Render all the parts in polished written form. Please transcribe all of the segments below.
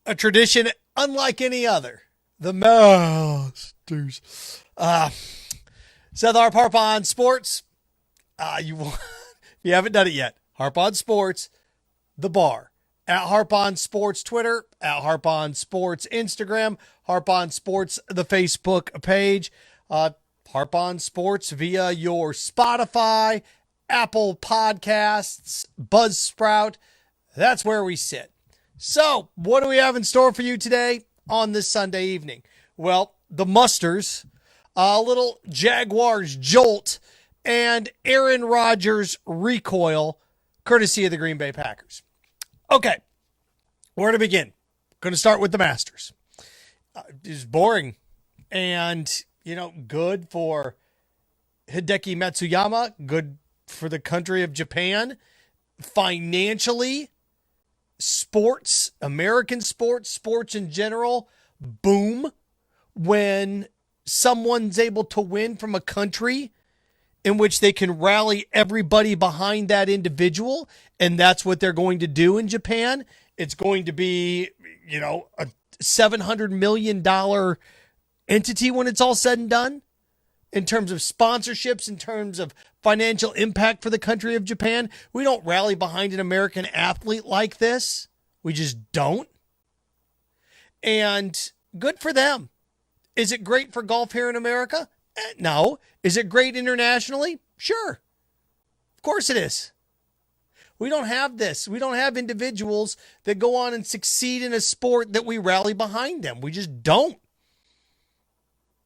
A tradition unlike any other. The Masters. Seth Harp on Sports. If you haven't done it yet, Harp on Sports, the bar. At Harp on Sports Twitter, at Harp on Sports Instagram, Harp on Sports the Facebook page, Harp on Sports via your Spotify, Apple Podcasts, Buzzsprout. That's where we sit. So, what do we have in store for you today on this Sunday evening? Well, the Musters, a little Jaguars Jolt, and Aaron Rodgers Recoil, courtesy of the Green Bay Packers. Okay, where to begin? Going to start with the Masters. It's boring and, good for Hideki Matsuyama, good for the country of Japan. Financially, sports, American sports, sports in general, boom when someone's able to win from a country in which they can rally everybody behind that individual. And that's what they're going to do in Japan. It's going to be, a $700 million entity when it's all said and done in terms of sponsorships, in terms of financial impact for the country of Japan. We don't rally behind an American athlete like this. We just don't. And good for them. Is it great for golf here in America? No. Is it great internationally? Sure. Of course it is. We don't have this. We don't have individuals that go on and succeed in a sport that we rally behind them. We just don't.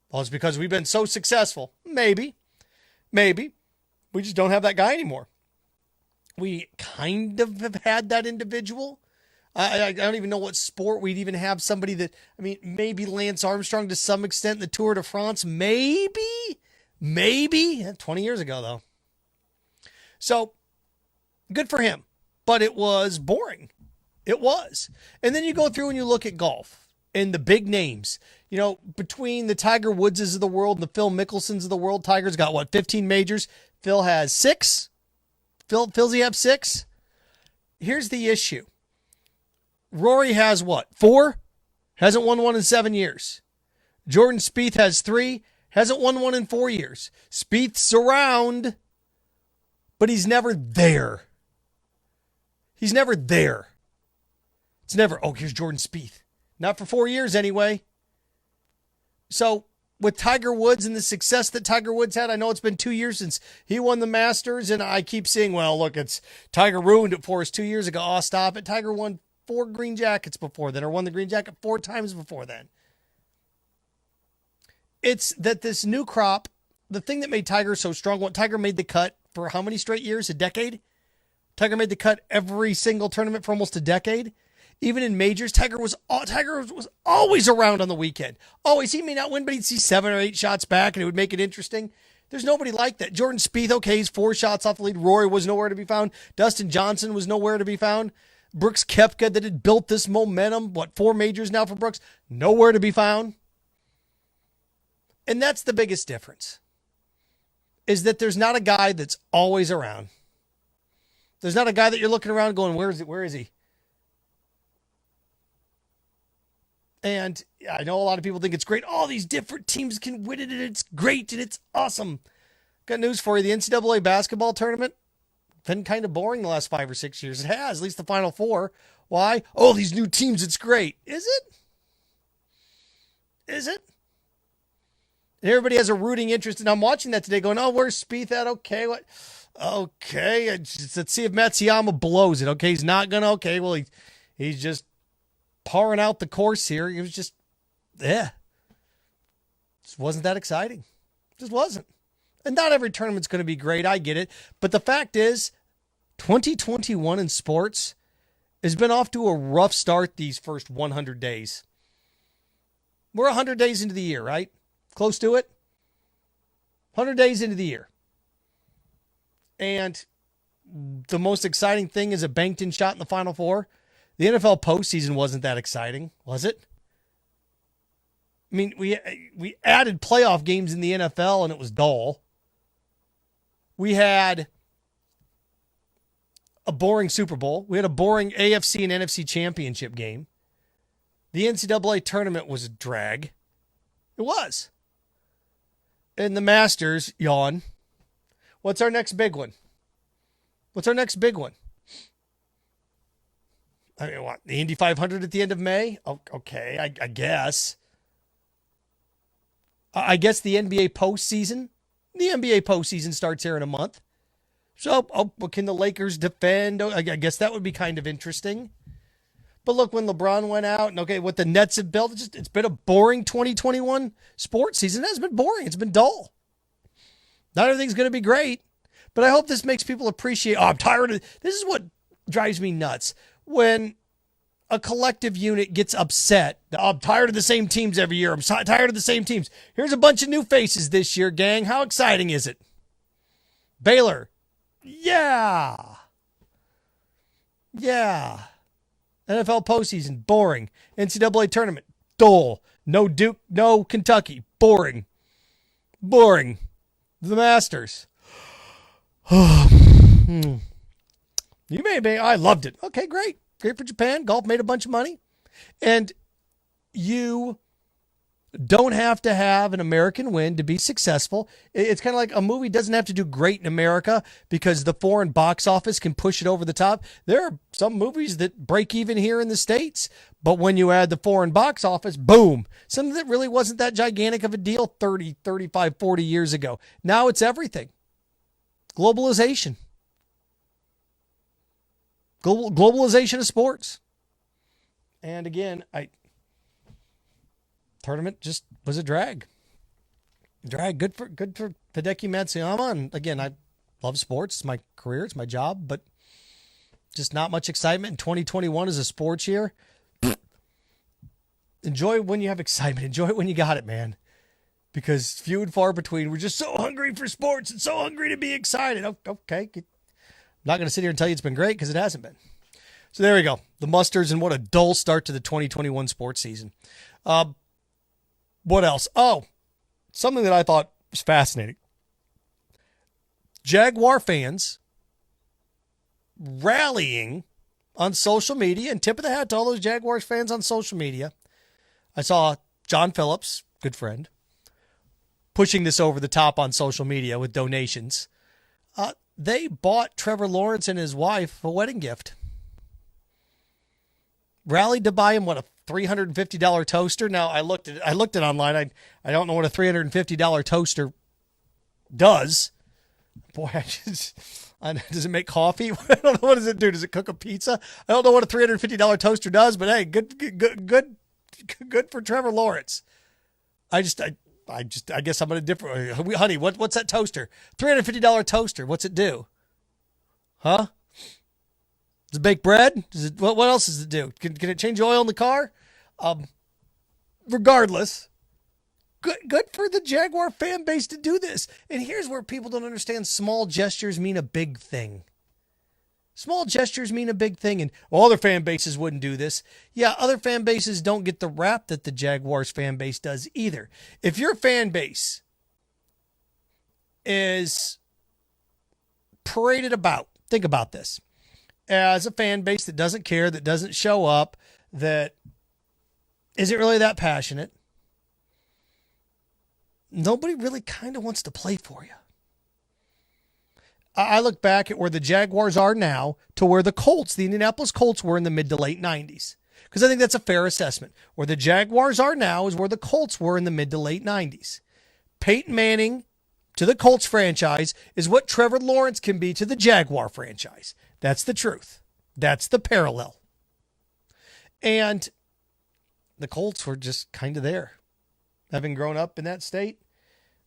Well, it's because we've been so successful. Maybe. We just don't have that guy anymore. We kind of have had that individual. I don't even know what sport we'd even have somebody that, maybe Lance Armstrong to some extent in the Tour de France. Maybe. 20 years ago, though. So, good for him. But it was boring. It was. And then you go through and you look at golf and the big names. Between the Tiger Woodses of the world and the Phil Mickelsons of the world, Tiger's got, 15 majors? Phil has 6? Phil's he have 6? Here's the issue. Rory has 4? Hasn't won one in 7 years. Jordan Spieth has 3. Hasn't won one in 4 years. Spieth's around, but he's never there. He's never there. It's never, here's Jordan Spieth. Not for 4 years anyway. So with Tiger Woods and the success that Tiger Woods had, I know it's been 2 years since he won the Masters, and I keep saying, it's Tiger ruined it for us 2 years ago. Oh, stop it. Tiger won 4 green jackets before then, or won the green jacket 4 times before then. It's that this new crop, the thing that made Tiger so strong, Tiger made the cut for how many straight years? A decade? Tiger made the cut every single tournament for almost a decade. Even in majors, Tiger was always around on the weekend. Always. He may not win, but he'd see 7 or 8 shots back, and it would make it interesting. There's nobody like that. Jordan Spieth, he's 4 shots off the lead. Rory was nowhere to be found. Dustin Johnson was nowhere to be found. Brooks Koepka, that had built this momentum, 4 majors now for Brooks, nowhere to be found. And that's the biggest difference, is that there's not a guy that's always around. There's not a guy that you're looking around going, where is he? And I know a lot of people think it's great. All these different teams can win it, and it's great, and it's awesome. Got news for you. The NCAA basketball tournament been kind of boring the last 5 or 6 years. It has, at least the Final Four. Why? These new teams, it's great. Is it? Is it? And everybody has a rooting interest, and I'm watching that today going, where's Spieth at? Okay, what? Okay, let's see if Matsuyama blows it. Okay, he's not going to. Okay, well, he's just pouring out the course here. It was just, just wasn't that exciting. Just wasn't. And not every tournament's going to be great. I get it. But the fact is, 2021 in sports has been off to a rough start these first 100 days. We're 100 days into the year, right? Close to it. 100 days into the year. And the most exciting thing is a banked-in shot in the Final Four. The NFL postseason wasn't that exciting, was it? We added playoff games in the NFL, and it was dull. We had a boring Super Bowl. We had a boring AFC and NFC championship game. The NCAA tournament was a drag. It was. And the Masters, yawn. What's our next big one? What's our next big one? I mean, what? The Indy 500 at the end of May? Okay, I guess. I guess the NBA postseason. The NBA postseason starts here in a month. So, can the Lakers defend? I guess that would be kind of interesting. But look, when LeBron went out, and okay, what the Nets have built, it's been a boring 2021 sports season. It has been boring. It's been dull. Not everything's going to be great. But I hope this makes people appreciate, I'm tired of, this is what drives me nuts. When a collective unit gets upset, I'm tired of the same teams every year. I'm tired of the same teams. Here's a bunch of new faces this year, gang. How exciting is it? Baylor. Yeah. NFL postseason, boring. NCAA tournament, dull. No Duke, no Kentucky, boring. The Masters. You may, I loved it. Okay, great. Great for Japan. Golf made a bunch of money. And you don't have to have an American win to be successful. It's kind of like a movie doesn't have to do great in America because the foreign box office can push it over the top. There are some movies that break even here in the States, but when you add the foreign box office, boom, something that really wasn't that gigantic of a deal 30, 35, 40 years ago. Now it's everything. Globalization. Globalization of sports. And again, tournament just was a drag. Good for Hideki Matsuyama. And again, I love sports. It's my career. It's my job. But just not much excitement. And 2021 is a sports year. Enjoy when you have excitement. Enjoy it when you got it, man. Because few and far between. We're just so hungry for sports and so hungry to be excited. Okay. I'm not going to sit here and tell you it's been great because it hasn't been. So there we go. The Musters, and what a dull start to the 2021 sports season. What else? Oh, something that I thought was fascinating. Jaguar fans rallying on social media, and tip of the hat to all those Jaguars fans on social media. I saw John Phillips, good friend, pushing this over the top on social media with donations. They bought Trevor Lawrence and his wife a wedding gift. Rallied to buy him, a $350 toaster. Now, I looked at it online. I don't know what a $350 toaster does. Boy, does it make coffee? I don't know. What does it do? Does it cook a pizza? I don't know what a $350 toaster does, but hey, good for Trevor Lawrence. I guess I'm going to differ. Honey, what's that toaster? $350 toaster. What's it do? Huh? Does it bake bread? What else does it do? Can it change oil in the car? Regardless, good for the Jaguar fan base to do this. And here's where people don't understand: small gestures mean a big thing. Small gestures mean a big thing, and other fan bases wouldn't do this. Yeah, other fan bases don't get the rap that the Jaguars fan base does either. If your fan base is paraded about, think about this, as a fan base that doesn't care, that doesn't show up, that isn't really that passionate, nobody really kind of wants to play for you. I look back at where the Jaguars are now to where the Indianapolis Colts were in the mid to late 90s. Because I think that's a fair assessment. Where the Jaguars are now is where the Colts were in the mid to late 90s. Peyton Manning to the Colts franchise is what Trevor Lawrence can be to the Jaguar franchise. That's the truth. That's the parallel. And the Colts were just kind of there. Having grown up in that state,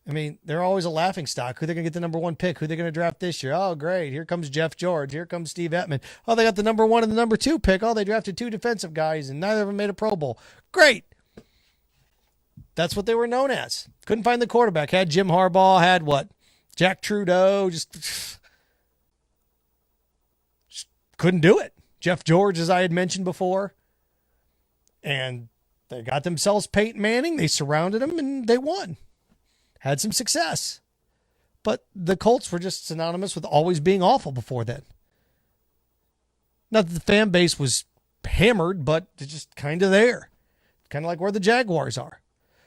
I mean, they're always a laughing stock. Who they're going to get the number one pick? Who they're going to draft this year? Oh, great. Here comes Jeff George. Here comes Steve Ettman. Oh, they got the number one and the number two pick. Oh, they drafted two defensive guys, and neither of them made a Pro Bowl. Great. That's what they were known as. Couldn't find the quarterback. Had Jim Harbaugh. Had what? Jack Trudeau. Just couldn't do it. Jeff George, as I had mentioned before. And they got themselves Peyton Manning. They surrounded him, and they won. Had some success. But the Colts were just synonymous with always being awful before then. Not that the fan base was hammered, but they're just kind of there. kind of like where the Jaguars are.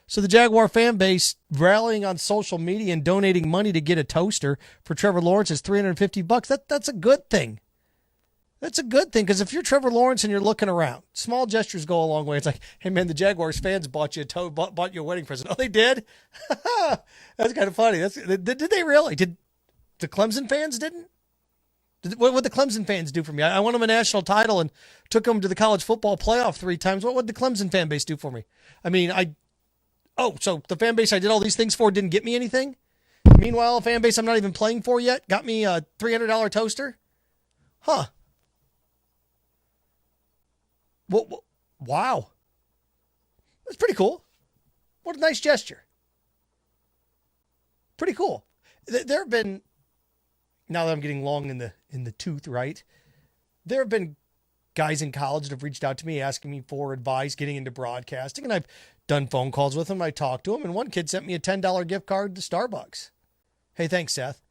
So the Jaguar fan base rallying on social media and donating money to get a toaster for Trevor Lawrence is $350. That's a good thing. That's a good thing, because if you're Trevor Lawrence and you're looking around, small gestures go a long way. It's like, hey man, the Jaguars fans bought you a wedding present. Oh, they did? That's kind of funny. Did they really? Did the Clemson fans didn't? What would the Clemson fans do for me? I won them a national title and took them to the college football playoff 3 times. What would the Clemson fan base do for me? I mean, so the fan base I did all these things for didn't get me anything? Meanwhile, a fan base I'm not even playing for yet got me a $300 toaster? Huh. Well, wow. That's pretty cool. What a nice gesture. Pretty cool. There have been, now that I'm getting long in the tooth, right? There have been guys in college that have reached out to me asking me for advice getting into broadcasting, and I've done phone calls with them. I talked to them, and one kid sent me a $10 gift card to Starbucks. Hey, thanks, Seth.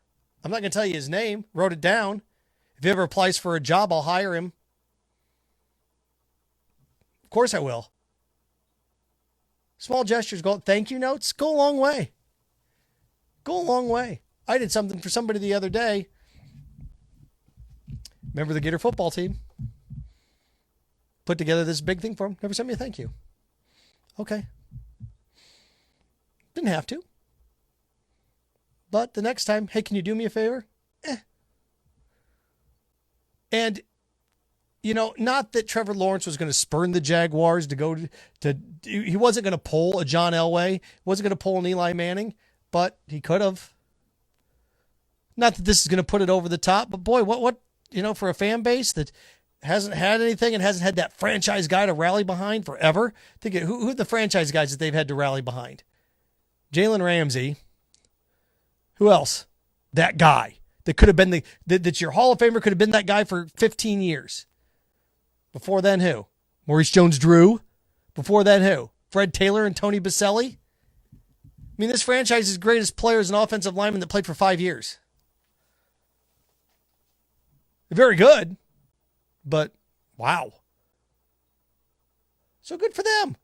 I'm not going to tell you his name. Wrote it down. If he ever applies for a job, I'll hire him. Of course I will. Small gestures thank you notes go a long way. Go a long way. I did something for somebody the other day. Remember the Gator football team? Put together this big thing for him. Never sent me a thank you. Okay. Didn't have to. But the next time, hey, can you do me a favor? And, not that Trevor Lawrence was going to spurn the Jaguars to go to he wasn't going to pull a John Elway. He wasn't going to pull an Eli Manning, but he could have. Not that this is going to put it over the top, but boy, what for a fan base that hasn't had anything and hasn't had that franchise guy to rally behind forever. Think of who are the franchise guys that they've had to rally behind? Jalen Ramsey. Who else? That guy that could have been that's your Hall of Famer, could have been that guy for 15 years. Before then, who? Maurice Jones-Drew. Before then, who? Fred Taylor and Tony Baselli. I mean, this franchise's greatest player is an offensive lineman that played for 5 years. Very good, but wow. So good for them.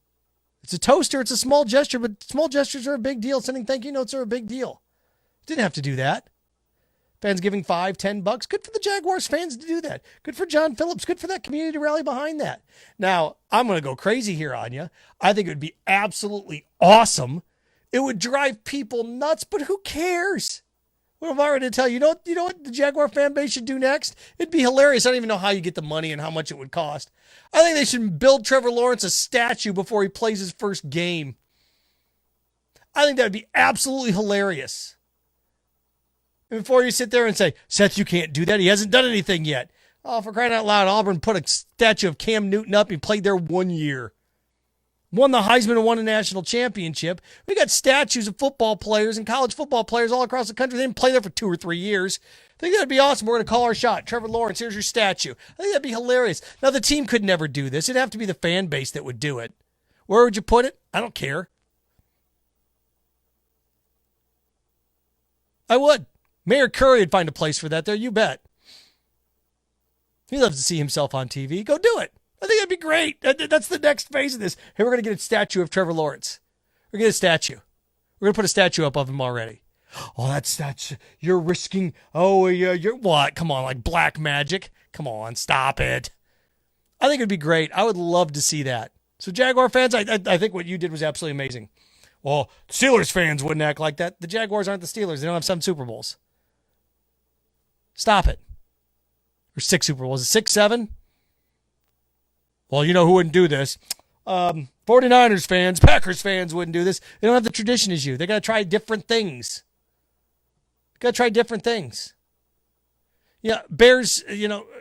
It's a toaster. It's a small gesture, but small gestures are a big deal. Sending thank you notes are a big deal. Didn't have to do that. Fans giving $5, $10. Good for the Jaguars fans to do that. Good for John Phillips. Good for that community to rally behind that. Now, I'm going to go crazy here on you. I think it would be absolutely awesome. It would drive people nuts, but who cares? What am I going to tell you? You know what the Jaguar fan base should do next? It'd be hilarious. I don't even know how you get the money and how much it would cost. I think they should build Trevor Lawrence a statue before he plays his first game. I think that would be absolutely hilarious. And before you sit there and say, Seth, you can't do that. He hasn't done anything yet. Oh, for crying out loud, Auburn put a statue of Cam Newton up. He played there 1 year. Won the Heisman and won a national championship. We got statues of football players and college football players all across the country. They didn't play there for 2 or 3 years. I think that'd be awesome. We're going to call our shot. Trevor Lawrence, here's your statue. I think that'd be hilarious. Now, the team could never do this. It'd have to be the fan base that would do it. Where would you put it? I don't care. I would. Mayor Curry would find a place for that there, you bet. He loves to see himself on TV. Go do it. I think that'd be great. That's the next phase of this. Hey, we're going to get a statue of Trevor Lawrence. We're going to get a statue. We're going to put a statue up of him already. Oh, that's you're risking. Oh, you're what? Come on, like black magic. Come on, stop it. I think it'd be great. I would love to see that. So Jaguar fans, I think what you did was absolutely amazing. Well, Steelers fans wouldn't act like that. The Jaguars aren't the Steelers. They don't have 7 Super Bowls. Stop it. Or 6 Super Bowls. Is it 6, 7? Well, you know who wouldn't do this? 49ers fans, Packers fans wouldn't do this. They don't have the tradition as you. They got to try different things. Yeah, Bears,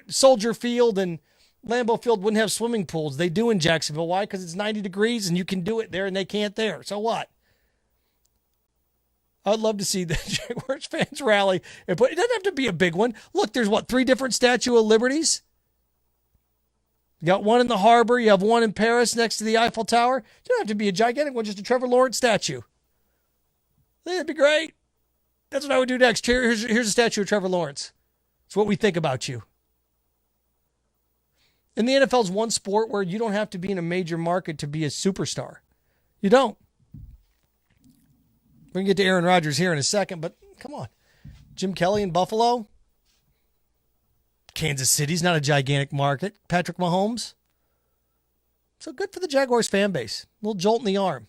Soldier Field and Lambeau Field wouldn't have swimming pools. They do in Jacksonville. Why? Because it's 90 degrees and you can do it there and they can't there. So what? I'd love to see the Jaguars fans rally. But it doesn't have to be a big one. Look, there's 3 different Statue of Liberties? You got one in the harbor. You have one in Paris next to the Eiffel Tower. You don't have to be a gigantic one, just a Trevor Lawrence statue. That'd be great. That's what I would do next. Here's a statue of Trevor Lawrence. It's what we think about you. And the NFL's one sport where you don't have to be in a major market to be a superstar. You don't. We're going to get to Aaron Rodgers here in a second, but come on. Jim Kelly in Buffalo. Kansas City's not a gigantic market. Patrick Mahomes. So good for the Jaguars fan base. A little jolt in the arm.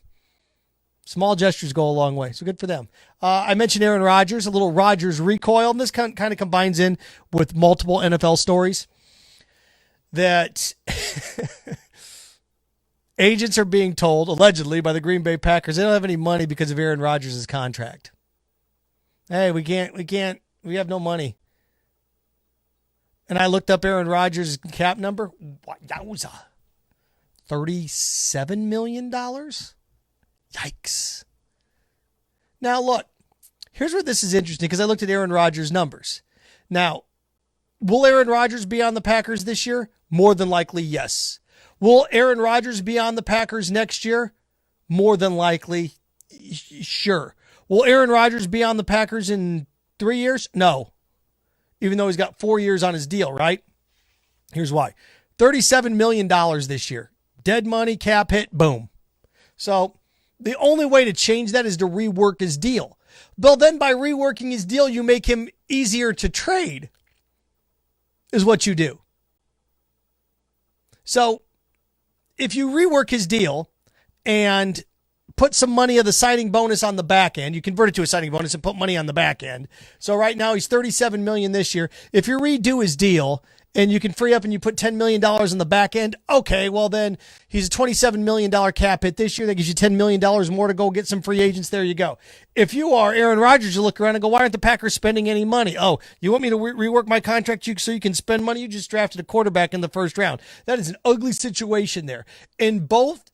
Small gestures go a long way, so good for them. I mentioned Aaron Rodgers, a little Rodgers recoil, and this kind of combines in with multiple NFL stories that agents are being told, allegedly, by the Green Bay Packers, they don't have any money because of Aaron Rodgers' contract. Hey, we have no money. And I looked up Aaron Rodgers' cap number. Yowza. $37 million? Yikes. Now, look, here's where this is interesting because I looked at Aaron Rodgers' numbers. Now, will Aaron Rodgers be on the Packers this year? More than likely, yes. Will Aaron Rodgers be on the Packers next year? More than likely, sure. Will Aaron Rodgers be on the Packers in 3 years? No. Even though he's got 4 years on his deal, right? Here's why. $37 million this year. Dead money, cap hit, boom. So the only way to change that is to rework his deal. Well, then by reworking his deal, you make him easier to trade, is what you do. So if you rework his deal and put some money of the signing bonus on the back end, you convert it to a signing bonus and put money on the back end. So right now he's $37 million this year. If you redo his deal and you can free up and you put $10 million on the back end, okay, well then he's a $27 million cap hit this year. That gives you $10 million more to go get some free agents. There you go. If you are Aaron Rodgers, you look around and go, why aren't the Packers spending any money? Oh, you want me to rework my contract so you can spend money? You just drafted a quarterback in the first round. That is an ugly situation there. And both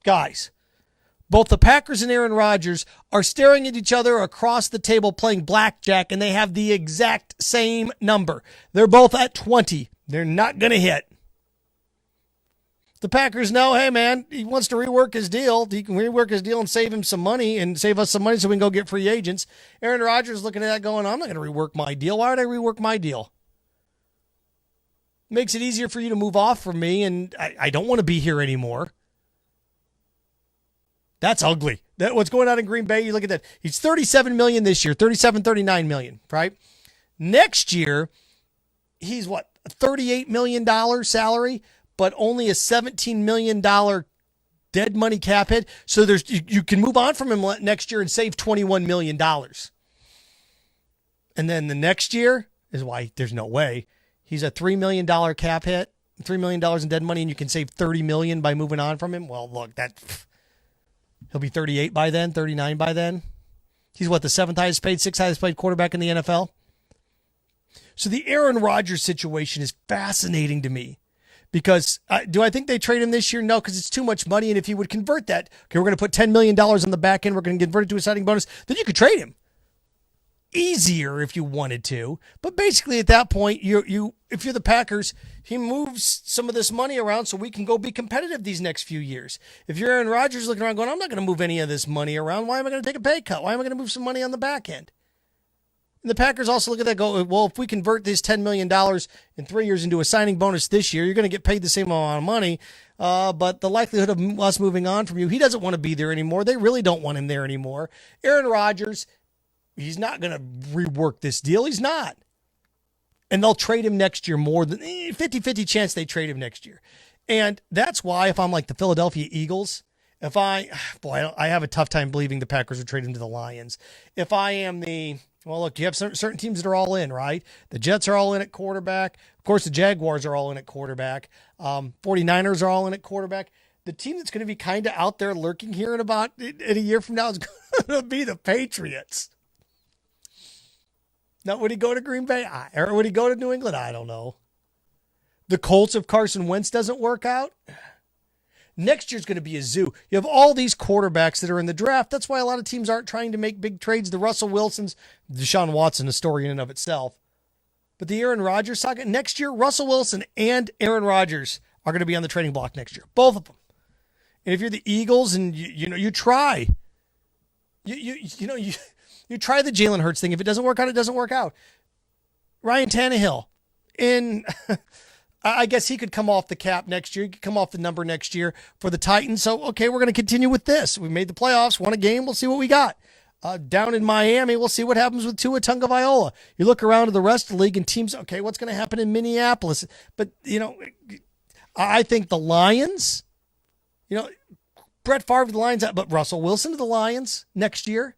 guys, both the Packers and Aaron Rodgers are staring at each other across the table playing blackjack, and they have the exact same number. They're both at 20. They're not going to hit. The Packers know, hey, man, he wants to rework his deal. He can rework his deal and save him some money and save us some money so we can go get free agents. Aaron Rodgers looking at that going, I'm not going to rework my deal. Why would I rework my deal? Makes it easier for you to move off from me, and I don't want to be here anymore. That's ugly. What's going on in Green Bay, you look at that. He's $37 million this year, $39 million, right? Next year, he's what, a $38 million salary, but only a $17 million dead money cap hit. So you can move on from him next year and save $21 million. And then the next year is why there's no way. He's a $3 million cap hit, $3 million in dead money, and you can save $30 million by moving on from him. Well, look, he'll be 38 by then, 39 by then. He's what, the sixth highest paid quarterback in the NFL? So the Aaron Rodgers situation is fascinating to me because do I think they trade him this year? No, because it's too much money. And if he would convert that, okay, we're going to put $10 million on the back end. We're going to convert it to a signing bonus. Then you could trade him. Easier if you wanted to, but basically at that point, if you're the Packers, he moves some of this money around so we can go be competitive these next few years. If you're Aaron Rodgers looking around going, I'm not going to move any of this money around. Why am I going to take a pay cut? Why am I going to move some money on the back end? And the Packers also look at that and go, well, if we convert this $10 million in 3 years into a signing bonus this year, you're going to get paid the same amount of money. But the likelihood of us moving on from you, he doesn't want to be there anymore. They really don't want him there anymore. Aaron Rodgers, he's not going to rework this deal. He's not. And they'll trade him next year more than 50-50 chance they trade him next year. And that's why if I'm like the Philadelphia Eagles, I have a tough time believing the Packers would trade him to the Lions. If I am look, you have certain teams that are all in, right? The Jets are all in at quarterback. Of course, the Jaguars are all in at quarterback. 49ers are all in at quarterback. The team that's going to be kind of out there lurking here in a year from now is going to be the Patriots. Now, would he go to Green Bay? Or would he go to New England? I don't know. The Colts, if Carson Wentz doesn't work out. Next year's going to be a zoo. You have all these quarterbacks that are in the draft. That's why a lot of teams aren't trying to make big trades. The Russell Wilsons, Deshaun Watson, a story in and of itself. But the Aaron Rodgers saga, next year, Russell Wilson and Aaron Rodgers are going to be on the trading block next year. Both of them. And if you're the Eagles and you try. You try the Jalen Hurts thing. If it doesn't work out, it doesn't work out. Ryan Tannehill I guess he could come off the cap next year. He could come off the number next year for the Titans. So, okay, we're going to continue with this. We made the playoffs, won a game. We'll see what we got. Down in Miami, we'll see what happens with Tua Tagovailoa. You look around to the rest of the league and teams, okay, what's going to happen in Minneapolis? But, I think the Lions, Brett Favre to the Lions, but Russell Wilson to the Lions next year.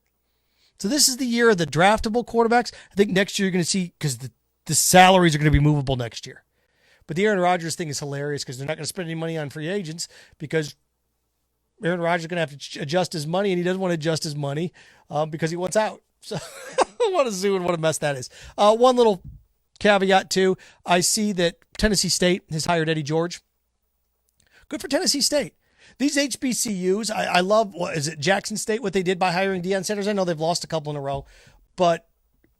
So this is the year of the draftable quarterbacks. I think next year you're going to see, because the salaries are going to be movable next year. But the Aaron Rodgers thing is hilarious because they're not going to spend any money on free agents because Aaron Rodgers is going to have to adjust his money, and he doesn't want to adjust his money because he wants out. So what a zoo and what a mess that is. One little caveat, too. I see that Tennessee State has hired Eddie George. Good for Tennessee State. These HBCUs, I love, Jackson State, what they did by hiring Deion Sanders. I know they've lost a couple in a row, but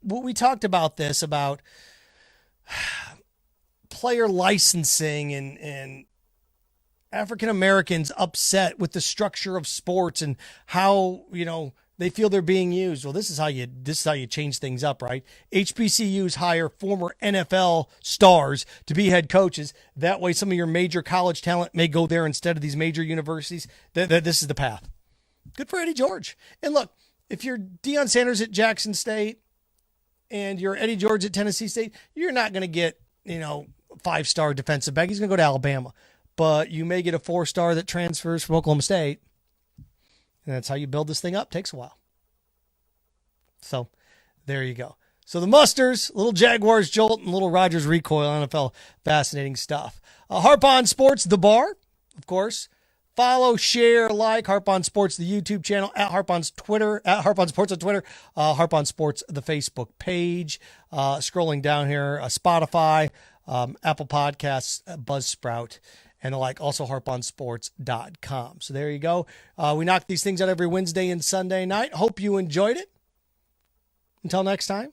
we talked about this, about player licensing and African Americans upset with the structure of sports and how, they feel they're being used. Well, this is how you change things up, right? HBCUs hire former NFL stars to be head coaches. That way some of your major college talent may go there instead of these major universities. This is the path. Good for Eddie George. And look, if you're Deion Sanders at Jackson State and you're Eddie George at Tennessee State, you're not going to get, 5-star defensive back. He's going to go to Alabama. But you may get a 4-star that transfers from Oklahoma State. And that's how you build this thing up. Takes a while. So there you go. So the Musters, little Jaguars, Jolt, and little Rodgers Recoil, NFL, fascinating stuff. Harp on Sports, The Bar, of course. Follow, share, like Harp on Sports, the YouTube channel, at Harp on Twitter, at Harp on Sports on Twitter, Harp on Sports, the Facebook page. Scrolling down here, Spotify, Apple Podcasts, Buzzsprout, and the like, also harponsports.com. So there you go. We knock these things out every Wednesday and Sunday night. Hope you enjoyed it. Until next time,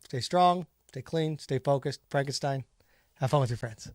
stay strong, stay clean, stay focused. Frankenstein, have fun with your friends.